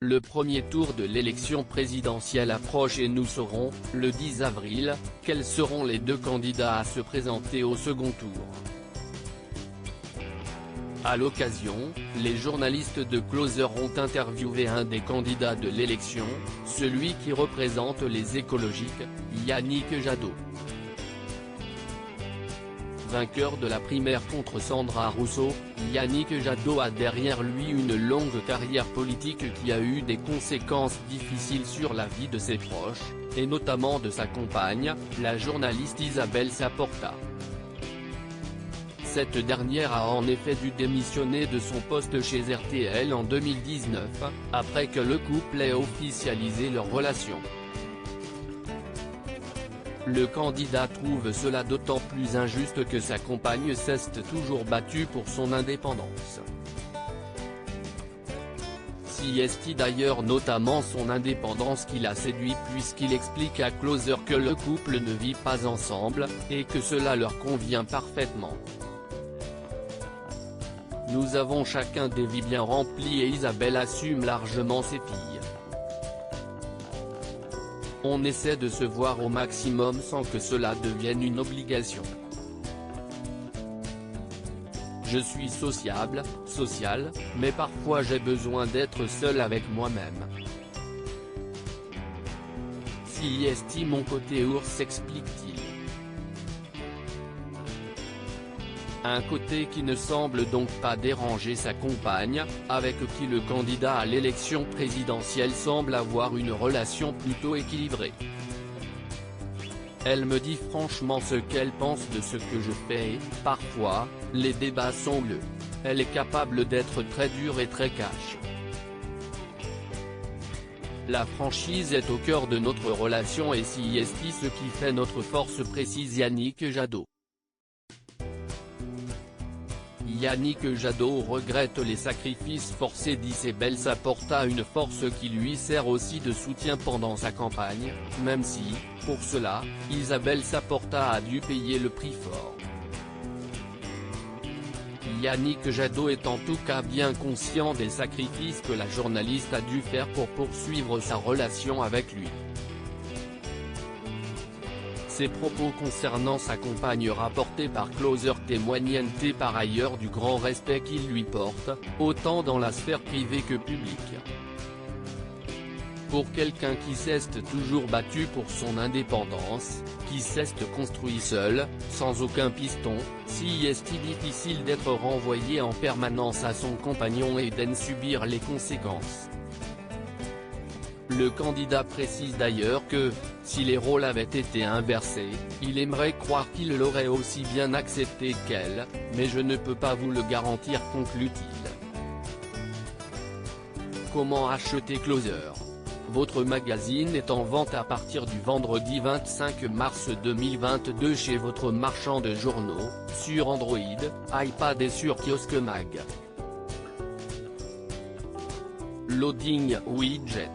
Le premier tour de l'élection présidentielle approche et nous saurons, le 10 avril, quels seront les deux candidats à se présenter au second tour. À l'occasion, les journalistes de Closer ont interviewé un des candidats de l'élection, celui qui représente les écologiques, Yannick Jadot. Vainqueur de la primaire contre Sandra Rousseau, Yannick Jadot a derrière lui une longue carrière politique qui a eu des conséquences difficiles sur la vie de ses proches, et notamment de sa compagne, la journaliste Isabelle Saporta. Cette dernière a en effet dû démissionner de son poste chez RTL en 2019, après que le couple ait officialisé leur relation. Le candidat trouve cela d'autant plus injuste que sa compagne s'est toujours battue pour son indépendance. Si est d'ailleurs notamment son indépendance qui l'a séduit puisqu'il explique à Closer que le couple ne vit pas ensemble, et que cela leur convient parfaitement. Nous avons chacun des vies bien remplies et Isabelle assume largement ses filles. On essaie de se voir au maximum sans que cela devienne une obligation. Je suis sociable, social, mais parfois j'ai besoin d'être seul avec moi-même. Si est mon côté ours s'explique-t-il. Un côté qui ne semble donc pas déranger sa compagne, avec qui le candidat à l'élection présidentielle semble avoir une relation plutôt équilibrée. Elle me dit franchement ce qu'elle pense de ce que je fais et, parfois, les débats sont bleus. Elle est capable d'être très dure et très cash. La franchise est au cœur de notre relation et si est ce qui fait notre force, précise Yannick Jadot. Yannick Jadot regrette les sacrifices forcés d'Isabelle Saporta, une force qui lui sert aussi de soutien pendant sa campagne, même si, pour cela, Isabelle Saporta a dû payer le prix fort. Yannick Jadot est en tout cas bien conscient des sacrifices que la journaliste a dû faire pour poursuivre sa relation avec lui. Ses propos concernant sa compagne rapportés par Closer témoignent par ailleurs du grand respect qu'il lui porte, autant dans la sphère privée que publique. Pour quelqu'un qui s'est toujours battu pour son indépendance, qui s'est construit seul, sans aucun piston, si est difficile d'être renvoyé en permanence à son compagnon et d'en subir les conséquences. Le candidat précise d'ailleurs que, si les rôles avaient été inversés, il aimerait croire qu'il l'aurait aussi bien accepté qu'elle, mais je ne peux pas vous le garantir, conclut-il. Comment acheter Closer ? Votre magazine est en vente à partir du vendredi 25 mars 2022 chez votre marchand de journaux, sur Android, iPad et sur Kiosque Mag. Loading Widget.